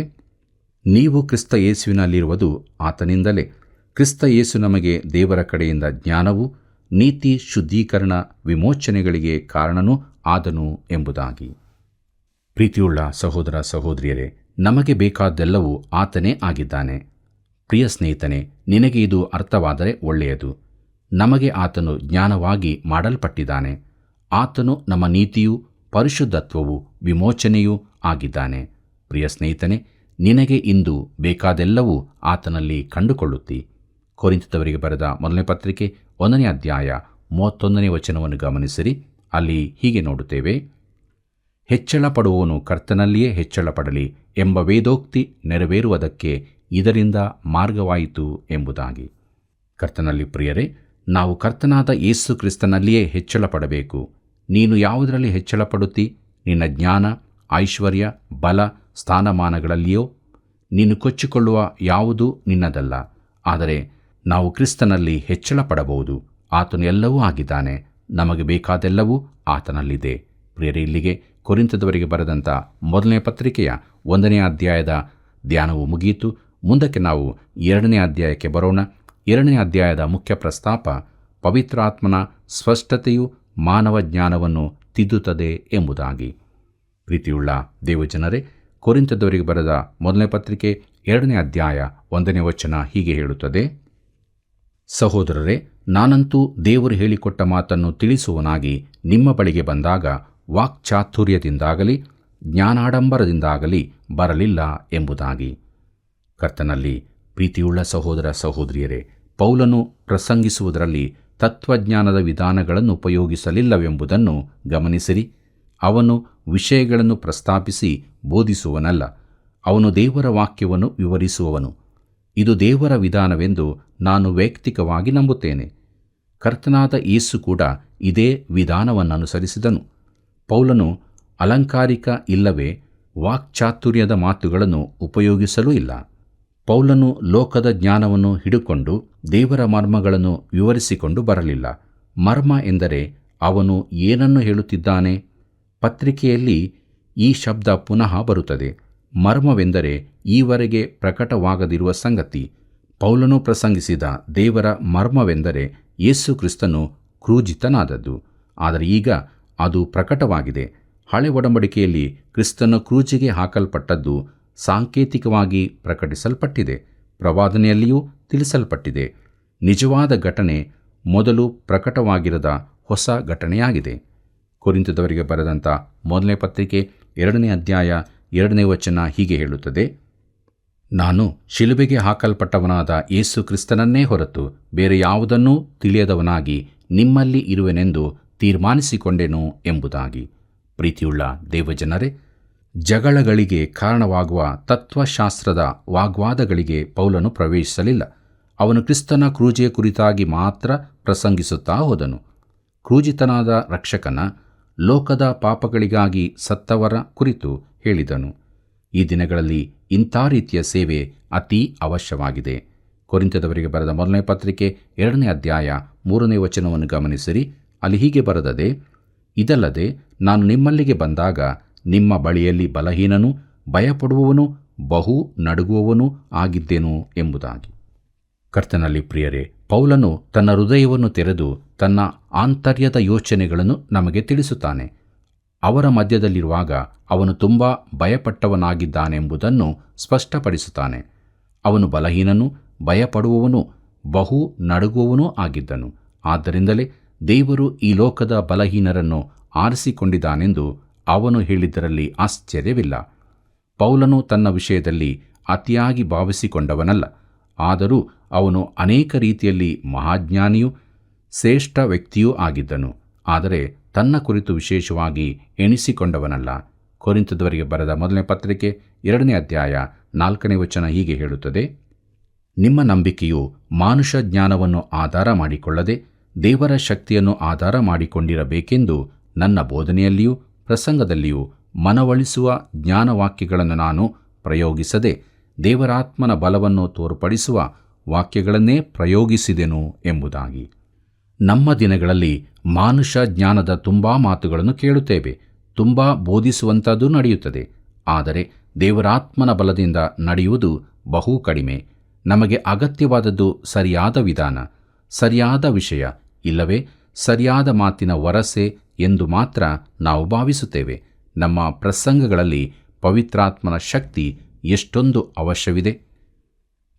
ನೀವು ಕ್ರಿಸ್ತ ಯೇಸುವಿನಲ್ಲಿರುವುದು ಆತನಿಂದಲೇ. ಕ್ರಿಸ್ತ ಯೇಸು ನಮಗೆ ದೇವರ ಕಡೆಯಿಂದ ಜ್ಞಾನವು, ನೀತಿ, ಶುದ್ಧೀಕರಣ, ವಿಮೋಚನೆಗಳಿಗೆ ಕಾರಣನೂ ಆದನು ಎಂಬುದಾಗಿ. ಪ್ರೀತಿಯುಳ್ಳ ಸಹೋದರ ಸಹೋದರಿಯರೇ, ನಮಗೆ ಬೇಕಾದ್ದೆಲ್ಲವೂ ಆತನೇ ಆಗಿದ್ದಾನೆ. ಪ್ರಿಯ ಸ್ನೇಹಿತನೇ, ನಿನಗೆ ಇದು ಅರ್ಥವಾದರೆ ಒಳ್ಳೆಯದು. ನಮಗೆ ಆತನು ಜ್ಞಾನವಾಗಿ ಮಾಡಲ್ಪಟ್ಟಿದ್ದಾನೆ. ಆತನು ನಮ್ಮ ನೀತಿಯೂ ಪರಿಶುದ್ಧತ್ವವೂ ವಿಮೋಚನೆಯೂ ಆಗಿದ್ದಾನೆ. ಪ್ರಿಯ ಸ್ನೇಹಿತನೇ, ನಿನಗೆ ಇಂದು ಬೇಕಾದೆಲ್ಲವೂ ಆತನಲ್ಲಿ ಕಂಡುಕೊಳ್ಳುತ್ತಿ. ಕೊರಿಂಥದವರಿಗೆ ಬರೆದ ಮೊದಲನೇ ಪತ್ರಿಕೆ 1ನೇ ಅಧ್ಯಾಯ 31ನೇ ವಚನವನ್ನು ಗಮನಿಸಿರಿ. ಅಲ್ಲಿ ಹೀಗೆ ನೋಡುತ್ತೇವೆ: ಹೆಚ್ಚಳ ಪಡುವವನು ಕರ್ತನಲ್ಲಿಯೇ ಹೆಚ್ಚಳ ಪಡಲಿ ಎಂಬ ವೇದೋಕ್ತಿ ನೆರವೇರುವುದಕ್ಕೆ ಇದರಿಂದ ಮಾರ್ಗವಾಯಿತು ಎಂಬುದಾಗಿ. ಕರ್ತನಲ್ಲಿ ಪ್ರಿಯರೇ, ನಾವು ಕರ್ತನಾದ ಯೇಸು ಕ್ರಿಸ್ತನಲ್ಲಿಯೇ ಹೆಚ್ಚಳ ಪಡಬೇಕು. ನೀನು ಯಾವುದರಲ್ಲಿ ಹೆಚ್ಚಳ ಪಡುತ್ತಿ? ನಿನ್ನ ಜ್ಞಾನ, ಐಶ್ವರ್ಯ, ಬಲ, ಸ್ಥಾನಮಾನಗಳಲ್ಲಿಯೋ? ನೀನು ಕೊಚ್ಚಿಕೊಳ್ಳುವ ಯಾವುದೂ ನಿನ್ನದಲ್ಲ. ಆದರೆ ನಾವು ಕ್ರಿಸ್ತನಲ್ಲಿ ಹೆಚ್ಚಳ ಪಡಬಹುದು. ಆತನು ಎಲ್ಲವೂ ಆಗಿದ್ದಾನೆ. ನಮಗೆ ಬೇಕಾದೆಲ್ಲವೂ ಆತನಲ್ಲಿದೆ. ಪ್ರಿಯರೇ, ಇಲ್ಲಿಗೆ ಕೊರಿಂಥದವರಿಗೆ ಬರೆದಂಥ ಮೊದಲನೇ ಪತ್ರಿಕೆಯ 1ನೇ ಅಧ್ಯಾಯದ ಧ್ಯಾನವು ಮುಗಿಯಿತು. ಮುಂದಕ್ಕೆ ನಾವು 2ನೇ ಅಧ್ಯಾಯಕ್ಕೆ ಬರೋಣ. 2ನೇ ಅಧ್ಯಾಯದ ಮುಖ್ಯ ಪ್ರಸ್ತಾಪ ಪವಿತ್ರಾತ್ಮನ ಸ್ಪಷ್ಟತೆಯು ಮಾನವ ಜ್ಞಾನವನ್ನು ತಿದ್ದುತ್ತದೆ ಎಂಬುದಾಗಿ. ಪ್ರೀತಿಯುಳ್ಳ ದೇವಜನರೇ, ಕೊರಿಂಥದವರಿಗೆ ಬರೆದ ಮೊದಲನೇ ಪತ್ರಿಕೆ 2ನೇ ಅಧ್ಯಾಯ 1ನೇ ವಚನ ಹೀಗೆ ಹೇಳುತ್ತದೆ: ಸಹೋದರರೇ, ನಾನಂತೂ ದೇವರು ಹೇಳಿಕೊಟ್ಟ ಮಾತನ್ನು ತಿಳಿಸುವನಾಗಿ ನಿಮ್ಮ ಬಳಿಗೆ ಬಂದಾಗ ವಾಕ್ಚಾತುರ್ಯದಿಂದಾಗಲಿ ಜ್ಞಾನಾಡಂಬರದಿಂದಾಗಲಿ ಬರಲಿಲ್ಲ ಎಂಬುದಾಗಿ. ಕರ್ತನಲ್ಲಿ ಪ್ರೀತಿಯುಳ್ಳ ಸಹೋದರ ಸಹೋದರಿಯರೇ, ಪೌಲನು ಪ್ರಸಂಗಿಸುವುದರಲ್ಲಿ ತತ್ವಜ್ಞಾನದ ವಿಧಾನಗಳನ್ನು ಉಪಯೋಗಿಸಲಿಲ್ಲವೆಂಬುದನ್ನು ಗಮನಿಸಿರಿ. ಅವನು ವಿಷಯಗಳನ್ನು ಪ್ರಸ್ತಾಪಿಸಿ ಬೋಧಿಸುವನಲ್ಲ, ಅವನು ದೇವರ ವಾಕ್ಯವನ್ನು ವಿವರಿಸುವವನು. ಇದು ದೇವರ ವಿಧಾನವೆಂದು ನಾನು ವೈಯಕ್ತಿಕವಾಗಿ ನಂಬುತ್ತೇನೆ. ಕರ್ತನಾದ ಯೇಸು ಕೂಡ ಇದೇ ವಿಧಾನವನ್ನನುಸರಿಸಿದನು. ಪೌಲನು ಅಲಂಕಾರಿಕ ಇಲ್ಲವೇ ವಾಕ್ಚಾತುರ್ಯದ ಮಾತುಗಳನ್ನು ಉಪಯೋಗಿಸಲೂ ಇಲ್ಲ. ಪೌಲನು ಲೋಕದ ಜ್ಞಾನವನ್ನು ಹಿಡುಕೊಂಡು ದೇವರ ಮರ್ಮಗಳನ್ನು ವಿವರಿಸಿಕೊಂಡು ಬರಲಿಲ್ಲ. ಮರ್ಮ ಎಂದರೆ ಅವನು ಏನನ್ನು ಹೇಳುತ್ತಿದ್ದಾನೆ. ಪತ್ರಿಕೆಯಲ್ಲಿ ಈ ಶಬ್ದ ಪುನಃ ಬರುತ್ತದೆ. ಮರ್ಮವೆಂದರೆ ಈವರೆಗೆ ಪ್ರಕಟವಾಗದಿರುವ ಸಂಗತಿ. ಪೌಲನು ಪ್ರಸಂಗಿಸಿದ ದೇವರ ಮರ್ಮವೆಂದರೆ ಯೇಸು ಕ್ರಿಸ್ತನು ಕ್ರೂಜಿತನಾದದ್ದು. ಆದರೆ ಈಗ ಅದು ಪ್ರಕಟವಾಗಿದೆ. ಹಳೆ ಒಡಂಬಡಿಕೆಯಲ್ಲಿ ಕ್ರಿಸ್ತನು ಕ್ರೂಜಿಗೆ ಹಾಕಲ್ಪಟ್ಟದ್ದು ಸಾಂಕೇತಿಕವಾಗಿ ಪ್ರಕಟಿಸಲ್ಪಟ್ಟಿದೆ, ಪ್ರವಾದನೆಯಲ್ಲಿಯೂ ತಿಳಿಸಲ್ಪಟ್ಟಿದೆ. ನಿಜವಾದ ಘಟನೆ ಮೊದಲು ಪ್ರಕಟವಾಗಿರದ ಹೊಸ ಘಟನೆಯಾಗಿದೆ. ಕೊರಿಂಥದವರಿಗೆ ಬರೆದಂಥ ಮೊದಲನೇ ಪತ್ರಿಕೆ 2ನೇ ಅಧ್ಯಾಯ 2ನೇ ವಚನ ಹೀಗೆ ಹೇಳುತ್ತದೆ: ನಾನು ಶಿಲುಬೆಗೆ ಹಾಕಲ್ಪಟ್ಟವನಾದ ಯೇಸು ಕ್ರಿಸ್ತನನ್ನೇ ಹೊರತು ಬೇರೆ ಯಾವುದನ್ನೂ ತಿಳಿಯದವನಾಗಿ ನಿಮ್ಮಲ್ಲಿ ಇರುವೆನೆಂದು ತೀರ್ಮಾನಿಸಿಕೊಂಡೆನು ಎಂಬುದಾಗಿ. ಪ್ರೀತಿಯುಳ್ಳ ದೇವಜನರೇ, ಜಗಳಗಳಿಗೆ ಕಾರಣವಾಗುವ ತತ್ವಶಾಸ್ತ್ರದ ವಾಗ್ವಾದಗಳಿಗೆ ಪೌಲನು ಪ್ರವೇಶಿಸಲಿಲ್ಲ. ಅವನು ಕ್ರಿಸ್ತನ ಕ್ರೂಜೆಯ ಕುರಿತಾಗಿ ಮಾತ್ರ ಪ್ರಸಂಗಿಸುತ್ತಾ ಹೋದನು. ಕ್ರೂಜಿತನಾದ ರಕ್ಷಕನ ಲೋಕದ ಪಾಪಗಳಿಗಾಗಿ ಸತ್ತವರ ಕುರಿತು ಹೇಳಿದನು. ಈ ದಿನಗಳಲ್ಲಿ ಇಂಥ ರೀತಿಯ ಸೇವೆ ಅತೀ ಅವಶ್ಯವಾಗಿದೆ. ಕೊರಿಂಥದವರಿಗೆ ಬರೆದ ಮೊದಲನೇ ಪತ್ರಿಕೆ 2ನೇ ಅಧ್ಯಾಯ 3ನೇ ವಚನವನ್ನು ಗಮನಿಸಿರಿ. ಅಲ್ಲಿ ಹೀಗೆ ಬರೆದದೆ: ಇದಲ್ಲದೆ ನಾನು ನಿಮ್ಮಲ್ಲಿಗೆ ಬಂದಾಗ ನಿಮ್ಮ ಬಳಿಯಲ್ಲಿ ಬಲಹೀನನೂ ಭಯಪಡುವವನೂ ಬಹು ನಡುಗುವವನೂ ಆಗಿದ್ದೆನು ಎಂಬುದಾಗಿ. ಕರ್ತನಲ್ಲಿ ಪ್ರಿಯರೇ, ಪೌಲನು ತನ್ನ ಹೃದಯವನ್ನು ತೆರೆದು ತನ್ನ ಆಂತರ್ಯದ ಯೋಚನೆಗಳನ್ನು ನಮಗೆ ತಿಳಿಸುತ್ತಾನೆ. ಅವರ ಮಧ್ಯದಲ್ಲಿರುವಾಗ ಅವನು ತುಂಬ ಭಯಪಟ್ಟವನಾಗಿದ್ದಾನೆಂಬುದನ್ನು ಸ್ಪಷ್ಟಪಡಿಸುತ್ತಾನೆ. ಅವನು ಬಲಹೀನನೂ ಭಯಪಡುವವನೂ ಬಹು ನಡುಗುವವನೂ ಆಗಿದ್ದನು. ಆದ್ದರಿಂದಲೇ ದೇವರು ಈ ಲೋಕದ ಬಲಹೀನರನ್ನು ಆರಿಸಿಕೊಂಡಿದ್ದಾನೆಂದು ಅವನು ಹೇಳಿದ್ದರಲ್ಲಿ ಆಶ್ಚರ್ಯವಿಲ್ಲ. ಪೌಲನು ತನ್ನ ವಿಷಯದಲ್ಲಿ ಅತಿಯಾಗಿ ಭಾವಿಸಿಕೊಂಡವನಲ್ಲ. ಆದರೂ ಅವನು ಅನೇಕ ರೀತಿಯಲ್ಲಿ ಮಹಾಜ್ಞಾನಿಯೂ ಶ್ರೇಷ್ಠ ವ್ಯಕ್ತಿಯೂ ಆಗಿದ್ದನು. ಆದರೆ ತನ್ನ ಕುರಿತು ವಿಶೇಷವಾಗಿ ಎಣಿಸಿಕೊಂಡವನಲ್ಲ. ಕೊರಿಂಥದವರಿಗೆ ಬರೆದ ಮೊದಲನೇ ಪತ್ರಿಕೆ 2ನೇ ಅಧ್ಯಾಯ 4ನೇ ವಚನ ಹೀಗೆ ಹೇಳುತ್ತದೆ: ನಿಮ್ಮ ನಂಬಿಕೆಯು ಮಾನುಷ ಜ್ಞಾನವನ್ನು ಆಧಾರ ಮಾಡಿಕೊಳ್ಳದೆ ದೇವರ ಶಕ್ತಿಯನ್ನು ಆಧಾರ ಮಾಡಿಕೊಂಡಿರಬೇಕೆಂದು ನನ್ನ ಬೋಧನೆಯಲ್ಲಿಯೂ ಪ್ರಸಂಗದಲ್ಲಿಯೂ ಮನವೊಲಿಸುವ ಜ್ಞಾನವಾಕ್ಯಗಳನ್ನು ನಾನು ಪ್ರಯೋಗಿಸದೆ ದೇವರಾತ್ಮನ ಬಲವನ್ನು ತೋರ್ಪಡಿಸುವ ವಾಕ್ಯಗಳನ್ನೇ ಪ್ರಯೋಗಿಸಿದೆನು ಎಂಬುದಾಗಿ. ನಮ್ಮ ದಿನಗಳಲ್ಲಿ ಮಾನುಷ ಜ್ಞಾನದ ತುಂಬ ಮಾತುಗಳನ್ನು ಕೇಳುತ್ತೇವೆ. ತುಂಬ ಬೋಧಿಸುವಂಥದ್ದು ನಡೆಯುತ್ತದೆ. ಆದರೆ ದೇವರಾತ್ಮನ ಬಲದಿಂದ ನಡೆಯುವುದು ಬಹು ಕಡಿಮೆ. ನಮಗೆ ಅಗತ್ಯವಾದದ್ದು ಸರಿಯಾದ ವಿಧಾನ, ಸರಿಯಾದ ವಿಷಯ, ಇಲ್ಲವೇ ಸರಿಯಾದ ಮಾತಿನ ವರಸೆ ಎಂದು ಮಾತ್ರ ನಾವು ಭಾವಿಸುತ್ತೇವೆ. ನಮ್ಮ ಪ್ರಸಂಗಗಳಲ್ಲಿ ಪವಿತ್ರಾತ್ಮನ ಶಕ್ತಿ ಎಷ್ಟೊಂದು ಅವಶ್ಯವಿದೆ.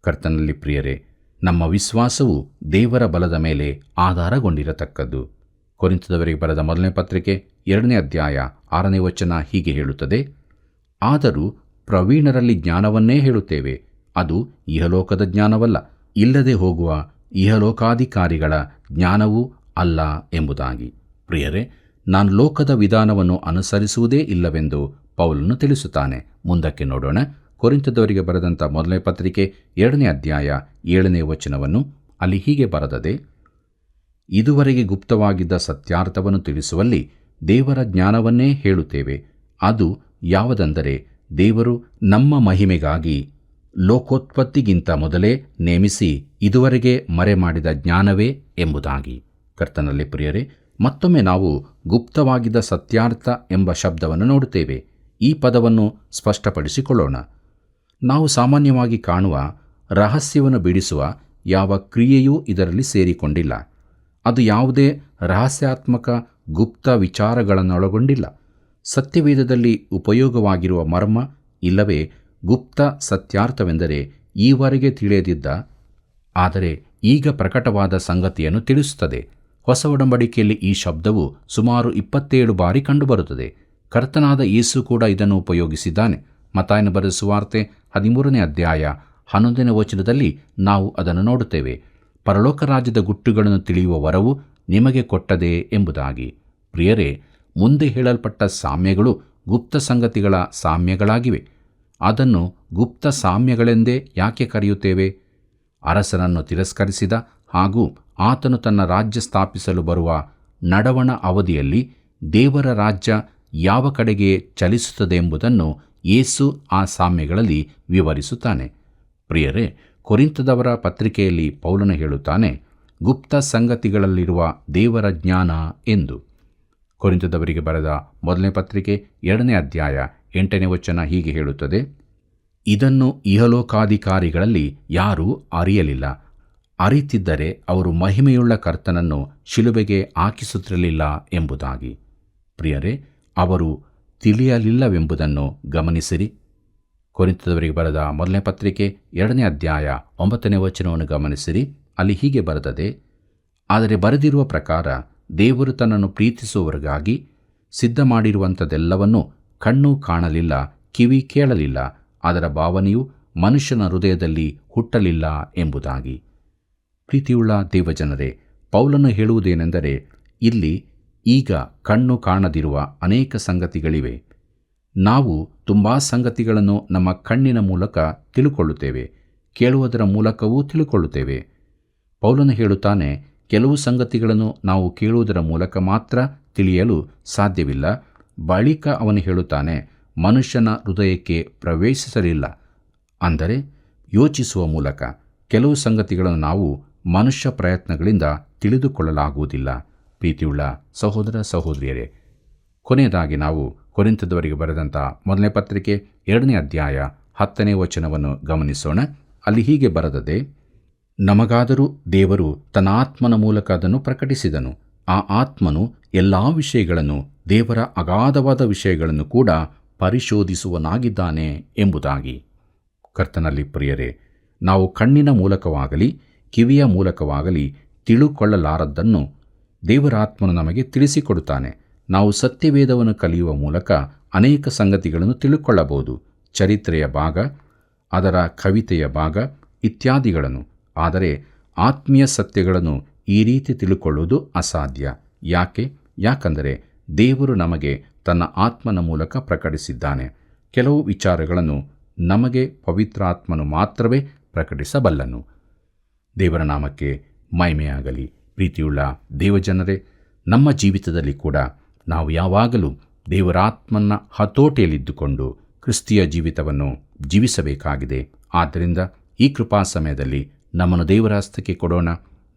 ಕರ್ತನಲ್ಲಿ ಪ್ರಿಯರೇ, ನಮ್ಮ ವಿಶ್ವಾಸವು ದೇವರ ಬಲದ ಮೇಲೆ ಆಧಾರಗೊಂಡಿರತಕ್ಕದ್ದು. ಕೊರಿಂಥದವರಿಗೆ ಬರೆದ ಮೊದಲನೇ ಪತ್ರಿಕೆ 2ನೇ ಅಧ್ಯಾಯ 6ನೇ ವಚನ ಹೀಗೆ ಹೇಳುತ್ತದೆ, ಆದರೂ ಪ್ರವೀಣರಲ್ಲಿ ಜ್ಞಾನವನ್ನೇ ಹೇಳುತ್ತೇವೆ, ಅದು ಇಹಲೋಕದ ಜ್ಞಾನವಲ್ಲ, ಇಲ್ಲದೆ ಹೋಗುವ ಇಹಲೋಕಾಧಿಕಾರಿಗಳ ಜ್ಞಾನವೂ ಅಲ್ಲ ಎಂಬುದಾಗಿ. ಪ್ರಿಯರೇ, ನಾನು ಲೋಕದ ವಿಧಾನವನ್ನು ಅನುಸರಿಸುವುದೇ ಇಲ್ಲವೆಂದು ಪೌಲನು ತಿಳಿಸುತ್ತಾನೆ. ಮುಂದಕ್ಕೆ ನೋಡೋಣ. ಕೊರಿಂಥದವರಿಗೆ ಬರೆದಂಥ ಮೊದಲನೇ ಪತ್ರಿಕೆ 2ನೇ ಅಧ್ಯಾಯ 7ನೇ ವಚನವನ್ನು. ಅಲ್ಲಿ ಹೀಗೆ ಬರೆದದೆ, ಇದುವರೆಗೆ ಗುಪ್ತವಾಗಿದ್ದ ಸತ್ಯಾರ್ಥವನ್ನು ತಿಳಿಸುವಲ್ಲಿ ದೇವರ ಜ್ಞಾನವನ್ನೇ ಹೇಳುತ್ತೇವೆ. ಅದು ಯಾವುದೆಂದರೆ, ದೇವರು ನಮ್ಮ ಮಹಿಮೆಗಾಗಿ ಲೋಕೋತ್ಪತ್ತಿಗಿಂತ ಮೊದಲೇ ನೇಮಿಸಿ ಇದುವರೆಗೆ ಮರೆಮಾಡಿದ ಜ್ಞಾನವೇ ಎಂಬುದಾಗಿ. ಕರ್ತನಲ್ಲಿ ಪ್ರಿಯರೇ, ಮತ್ತೊಮ್ಮೆ ನಾವು ಗುಪ್ತವಾಗಿದ್ದ ಸತ್ಯಾರ್ಥ ಎಂಬ ಶಬ್ದವನ್ನು ನೋಡುತ್ತೇವೆ. ಈ ಪದವನ್ನು ಸ್ಪಷ್ಟಪಡಿಸಿಕೊಳ್ಳೋಣ. ನಾವು ಸಾಮಾನ್ಯವಾಗಿ ಕಾಣುವ ರಹಸ್ಯವನ್ನು ಬಿಡಿಸುವ ಯಾವ ಕ್ರಿಯೆಯೂ ಇದರಲ್ಲಿ ಸೇರಿಕೊಂಡಿಲ್ಲ. ಅದು ಯಾವುದೇ ರಹಸ್ಯಾತ್ಮಕ ಗುಪ್ತ ವಿಚಾರಗಳನ್ನೊಳಗೊಂಡಿಲ್ಲ. ಸತ್ಯವೇದದಲ್ಲಿ ಉಪಯೋಗವಾಗಿರುವ ಮರ್ಮ ಇಲ್ಲವೇ ಗುಪ್ತ ಸತ್ಯಾರ್ಥವೆಂದರೆ ಈವರೆಗೆ ತಿಳಿಯದಿದ್ದ ಆದರೆ ಈಗ ಪ್ರಕಟವಾದ ಸಂಗತಿಯನ್ನು ತಿಳಿಸುತ್ತದೆ. ಹೊಸ ಒಡಂಬಡಿಕೆಯಲ್ಲಿ ಈ ಶಬ್ದವು ಸುಮಾರು 27 ಬಾರಿ ಕಂಡುಬರುತ್ತದೆ. ಕರ್ತನಾದ ಯೇಸು ಕೂಡ ಇದನ್ನು ಉಪಯೋಗಿಸಿದ್ದಾನೆ. ಮತ್ತಾಯನ ಬರೆದ ಸುವಾರ್ತೆ 13ನೇ ಅಧ್ಯಾಯ 11ನೇ ವಚನದಲ್ಲಿ ನಾವು ಅದನ್ನು ನೋಡುತ್ತೇವೆ. ಪರಲೋಕ ರಾಜ್ಯದ ಗುಟ್ಟುಗಳನ್ನು ತಿಳಿಯುವ ವರವು ನಿಮಗೆ ಕೊಟ್ಟದೆ ಎಂಬುದಾಗಿ. ಪ್ರಿಯರೇ, ಮುಂದೆ ಹೇಳಲ್ಪಟ್ಟ ಸಾಮ್ಯಗಳು ಗುಪ್ತ ಸಂಗತಿಗಳ ಸಾಮ್ಯಗಳಾಗಿವೆ. ಅದನ್ನು ಗುಪ್ತ ಸಾಮ್ಯಗಳೆಂದೇ ಯಾಕೆ ಕರೆಯುತ್ತೇವೆ? ಅರಸನನ್ನು ತಿರಸ್ಕರಿಸಿದ ಹಾಗೂ ಆತನು ತನ್ನ ರಾಜ್ಯ ಸ್ಥಾಪಿಸಲು ಬರುವ ನಡವಣ ಅವಧಿಯಲ್ಲಿ ದೇವರ ರಾಜ್ಯ ಯಾವ ಕಡೆಗೆ ಚಲಿಸುತ್ತದೆ ಎಂಬುದನ್ನು ಯೇಸು ಆ ಸಾಮ್ಯಗಳಲ್ಲಿ ವಿವರಿಸುತ್ತಾನೆ. ಪ್ರಿಯರೇ, ಕೊರಿಂಥದವರ ಪತ್ರಿಕೆಯಲ್ಲಿ ಪೌಲನು ಹೇಳುತ್ತಾನೆ, ಗುಪ್ತ ಸಂಗತಿಗಳಲ್ಲಿರುವ ದೇವರ ಜ್ಞಾನ ಎಂದು. ಕೊರಿಂಥದವರಿಗೆ ಬರೆದ ಮೊದಲನೇ ಪತ್ರಿಕೆ 2ನೇ ಅಧ್ಯಾಯ 8ನೇ ವಚನ ಹೀಗೆ ಹೇಳುತ್ತದೆ, ಇದನ್ನು ಇಹಲೋಕಾಧಿಕಾರಿಗಳಲ್ಲಿ ಯಾರೂ ಅರಿಯಲಿಲ್ಲ. ಅರಿತಿದ್ದರೆ ಅವರು ಮಹಿಮೆಯುಳ್ಳ ಕರ್ತನನ್ನು ಶಿಲುಬೆಗೆ ಹಾಕಿಸುತ್ತಿರಲಿಲ್ಲ ಎಂಬುದಾಗಿ. ಪ್ರಿಯರೇ, ಅವರು ತಿಳಿಯಲಿಲ್ಲವೆಂಬುದನ್ನು ಗಮನಿಸಿರಿ. ಕೊರಿಂಥದವರಿಗೆ ಬರೆದ ಮೊದಲನೇ ಪತ್ರಿಕೆ 2ನೇ ಅಧ್ಯಾಯ 9ನೇ ವಚನವನ್ನು ಗಮನಿಸಿರಿ. ಅಲ್ಲಿ ಹೀಗೆ ಬರೆದದೆ, ಆದರೆ ಬರೆದಿರುವ ಪ್ರಕಾರ ದೇವರು ತನ್ನನ್ನು ಪ್ರೀತಿಸುವವರಿಗಾಗಿ ಸಿದ್ಧ ಮಾಡಿರುವಂಥದ್ದೆಲ್ಲವನ್ನೂ ಕಣ್ಣು ಕಾಣಲಿಲ್ಲ, ಕಿವಿ ಕೇಳಲಿಲ್ಲ, ಅದರ ಭಾವನೆಯು ಮನುಷ್ಯನ ಹೃದಯದಲ್ಲಿ ಹುಟ್ಟಲಿಲ್ಲ ಎಂಬುದಾಗಿ. ಪ್ರೀತಿಯುಳ್ಳ ದೇವಜನರೇ, ಪೌಲನು ಹೇಳುವುದೇನೆಂದರೆ, ಇಲ್ಲಿ ಈಗ ಕಣ್ಣು ಕಾಣದಿರುವ ಅನೇಕ ಸಂಗತಿಗಳಿವೆ. ನಾವು ತುಂಬ ಸಂಗತಿಗಳನ್ನು ನಮ್ಮ ಕಣ್ಣಿನ ಮೂಲಕ ತಿಳುಕೊಳ್ಳುತ್ತೇವೆ, ಕೇಳುವುದರ ಮೂಲಕವೂ ತಿಳುಕೊಳ್ಳುತ್ತೇವೆ. ಪೌಲನು ಹೇಳುತ್ತಾನೆ, ಕೆಲವು ಸಂಗತಿಗಳನ್ನು ನಾವು ಕೇಳುವುದರ ಮೂಲಕ ಮಾತ್ರ ತಿಳಿಯಲು ಸಾಧ್ಯವಿಲ್ಲ. ಬಳಿಕ ಅವನು ಹೇಳುತ್ತಾನೆ, ಮನುಷ್ಯನ ಹೃದಯಕ್ಕೆ ಪ್ರವೇಶಿಸಲಿಲ್ಲ. ಅಂದರೆ ಯೋಚಿಸುವ ಮೂಲಕ ಕೆಲವು ಸಂಗತಿಗಳನ್ನು ನಾವು ಮನುಷ್ಯ ಪ್ರಯತ್ನಗಳಿಂದ ತಿಳಿದುಕೊಳ್ಳಲಾಗುವುದಿಲ್ಲ. ಪ್ರೀತಿಯುಳ್ಳ ಸಹೋದರ ಸಹೋದರಿಯರೇ, ಕೊನೆಯದಾಗಿ ನಾವು ಕೊರಿಂಥದವರಿಗೆ ಬರೆದಂಥ ಮೊದಲನೇ ಪತ್ರಿಕೆ 2ನೇ ಅಧ್ಯಾಯ 10ನೇ ವಚನವನ್ನು ಗಮನಿಸೋಣ. ಅಲ್ಲಿ ಹೀಗೆ ಬರೆದದೆ, ನಮಗಾದರೂ ದೇವರು ತನ್ನ ಆತ್ಮನ ಮೂಲಕ ಅದನ್ನು ಪ್ರಕಟಿಸಿದನು. ಆ ಆತ್ಮನು ಎಲ್ಲ ವಿಷಯಗಳನ್ನು, ದೇವರ ಅಗಾಧವಾದ ವಿಷಯಗಳನ್ನು ಕೂಡ ಪರಿಶೋಧಿಸುವನಾಗಿದ್ದಾನೆ ಎಂಬುದಾಗಿ. ಕರ್ತನಲ್ಲಿ ಪ್ರಿಯರೇ, ನಾವು ಕಣ್ಣಿನ ಮೂಲಕವಾಗಲಿ ಕಿವಿಯ ಮೂಲಕವಾಗಲಿ ತಿಳುಕೊಳ್ಳಲಾರದ್ದನ್ನು ದೇವರಾತ್ಮನು ನಮಗೆ ತಿಳಿಸಿಕೊಡುತ್ತಾನೆ. ನಾವು ಸತ್ಯವೇದವನ್ನು ಕಲಿಯುವ ಮೂಲಕ ಅನೇಕ ಸಂಗತಿಗಳನ್ನು ತಿಳುಕೊಳ್ಳಬಹುದು. ಚರಿತ್ರೆಯ ಭಾಗ, ಅದರ ಕವಿತೆಯ ಭಾಗ ಇತ್ಯಾದಿಗಳನ್ನು. ಆದರೆ ಆತ್ಮೀಯ ಸತ್ಯಗಳನ್ನು ಈ ರೀತಿ ತಿಳುಕೊಳ್ಳುವುದು ಅಸಾಧ್ಯ. ಯಾಕಂದರೆ ದೇವರು ನಮಗೆ ತನ್ನ ಆತ್ಮನ ಮೂಲಕ ಪ್ರಕಟಿಸಿದ್ದಾನೆ. ಕೆಲವು ವಿಚಾರಗಳನ್ನು ನಮಗೆ ಪವಿತ್ರಾತ್ಮನು ಮಾತ್ರವೇ ಪ್ರಕಟಿಸಬಲ್ಲನು. ದೇವರ ನಾಮಕ್ಕೆ ಮಹಿಮೆಯಾಗಲಿ. ಪ್ರೀತಿಯುಳ್ಳ ದೇವಜನರೇ, ನಮ್ಮ ಜೀವಿತದಲ್ಲಿ ಕೂಡ ನಾವು ಯಾವಾಗಲೂ ದೇವರಾತ್ಮನ ಹತೋಟಿಯಲ್ಲಿದ್ದುಕೊಂಡು ಕ್ರಿಸ್ತಿಯ ಜೀವಿತವನ್ನು ಜೀವಿಸಬೇಕಾಗಿದೆ. ಆದ್ದರಿಂದ ಈ ಕೃಪಾ ಸಮಯದಲ್ಲಿ ನಮ್ಮನ್ನು ದೇವರ ಹಸ್ತಕ್ಕೆ ಕೊಡೋಣ.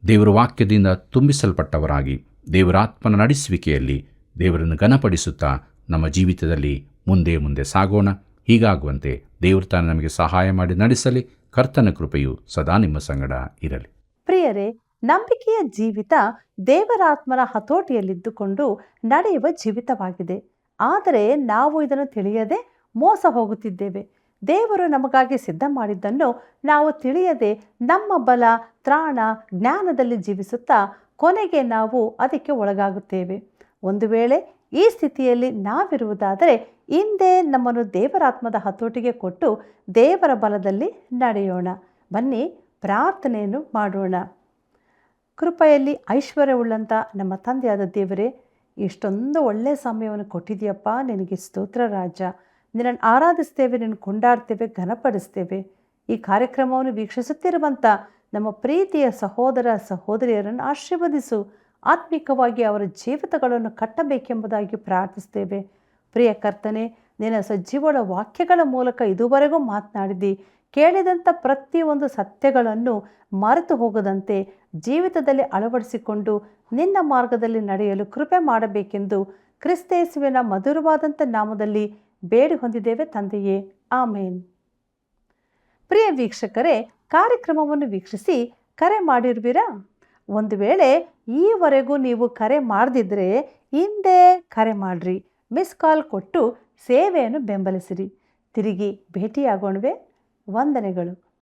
ದೇವರ ವಾಕ್ಯದಿಂದ ತುಂಬಿಸಲ್ಪಟ್ಟವರಾಗಿ ದೇವರಾತ್ಮನ ನಡೆಸುವಿಕೆಯಲ್ಲಿ ದೇವರನ್ನು ಘನಪಡಿಸುತ್ತಾ ನಮ್ಮ ಜೀವಿತದಲ್ಲಿ ಮುಂದೆ ಸಾಗೋಣ. ಹೀಗಾಗುವಂತೆ ದೇವರು ತಾನು ನಮಗೆ ಸಹಾಯ ಮಾಡಿ ನಡೆಸಲಿ. ಕರ್ತನ ಕೃಪೆಯು ಸದಾ ನಿಮ್ಮ ಸಂಗಡ ಇರಲಿ. ಪ್ರಿಯರೇ, ನಂಬಿಕೆಯ ಜೀವಿತ ದೇವರಾತ್ಮನ ಹತೋಟಿಯಲ್ಲಿದ್ದುಕೊಂಡು ನಡೆಯುವ ಜೀವಿತವಾಗಿದೆ. ಆದರೆ ನಾವು ಇದನ್ನು ತಿಳಿಯದೆ ಮೋಸ ಹೋಗುತ್ತಿದ್ದೇವೆ. ದೇವರು ನಮಗಾಗಿ ಸಿದ್ಧ ಮಾಡಿದ್ದನ್ನು ನಾವು ತಿಳಿಯದೆ ನಮ್ಮ ಬಲ, ತ್ರಾಣ, ಜ್ಞಾನದಲ್ಲಿ ಜೀವಿಸುತ್ತಾ ಕೊನೆಗೆ ನಾವು ಅದಕ್ಕೆ ಒಳಗಾಗುತ್ತೇವೆ. ಒಂದು ವೇಳೆ ಈ ಸ್ಥಿತಿಯಲ್ಲಿ ನಾವಿರುವುದಾದರೆ ಹಿಂದೆ ನಮ್ಮನ್ನು ದೇವರಾತ್ಮದ ಹತೋಟಿಗೆ ಕೊಟ್ಟು ದೇವರ ಬಲದಲ್ಲಿ ನಡೆಯೋಣ. ಬನ್ನಿ ಪ್ರಾರ್ಥನೆಯನ್ನು ಮಾಡೋಣ. ಕೃಪೆಯಲ್ಲಿ ಐಶ್ವರ್ಯವುಳ್ಳಂಥ ನಮ್ಮ ತಂದೆಯಾದ ದೇವರೇ, ಇಷ್ಟೊಂದು ಒಳ್ಳೆಯ ಸಮಯವನ್ನು ಕೊಟ್ಟಿದೆಯಪ್ಪ. ನಿನಗೆ ಸ್ತೋತ್ರ ರಾಜ. ನಿನ್ನನ್ನು ಆರಾಧಿಸ್ತೇವೆ, ನಿನ್ನ ಕೊಂಡಾಡ್ತೇವೆ, ಘನಪಡಿಸ್ತೇವೆ. ಈ ಕಾರ್ಯಕ್ರಮವನ್ನು ವೀಕ್ಷಿಸುತ್ತಿರುವಂಥ ನಮ್ಮ ಪ್ರೀತಿಯ ಸಹೋದರ ಸಹೋದರಿಯರನ್ನು ಆಶೀರ್ವದಿಸು. ಆತ್ಮಿಕವಾಗಿ ಅವರ ಜೀವಿತಗಳನ್ನು ಕಟ್ಟಬೇಕೆಂಬುದಾಗಿ ಪ್ರಾರ್ಥಿಸ್ತೇವೆ. ಪ್ರಿಯ ಕರ್ತನೆ, ನಿನ್ನ ಸಜೀವಳ ವಾಕ್ಯಗಳ ಮೂಲಕ ಇದುವರೆಗೂ ಮಾತನಾಡಿದಿ. ಕೇಳಿದಂಥ ಪ್ರತಿಯೊಂದು ಸತ್ಯಗಳನ್ನು ಮರೆತು ಹೋಗದಂತೆ ಜೀವಿತದಲ್ಲಿ ಅಳವಡಿಸಿಕೊಂಡು ನಿನ್ನ ಮಾರ್ಗದಲ್ಲಿ ನಡೆಯಲು ಕೃಪೆ ಮಾಡಬೇಕೆಂದು ಕ್ರಿಸ್ತೇಸುವಿನ ಮಧುರವಾದಂಥ ನಾಮದಲ್ಲಿ ಬೇಡಿ ಹೊಂದಿದ್ದೇವೆ ತಂದೆಯೇ, ಆಮೇನ್. ಪ್ರಿಯ ವೀಕ್ಷಕರೇ, ಕಾರ್ಯಕ್ರಮವನ್ನು ವೀಕ್ಷಿಸಿ ಕರೆ ಮಾಡಿರುವಿರಾ? ಒಂದು ವೇಳೆ ಈವರೆಗೂ ನೀವು ಕರೆ ಮಾಡದಿದ್ದರೆ ಹಿಂದೆ ಕರೆ ಮಾಡಿರಿ. ಮಿಸ್ ಕಾಲ್ ಕೊಟ್ಟು ಸೇವೆಯನ್ನು ಬೆಂಬಲಿಸಿರಿ. ತಿರುಗಿ ಭೇಟಿಯಾಗೋಣವೇ? ವಂದನೆಗಳು.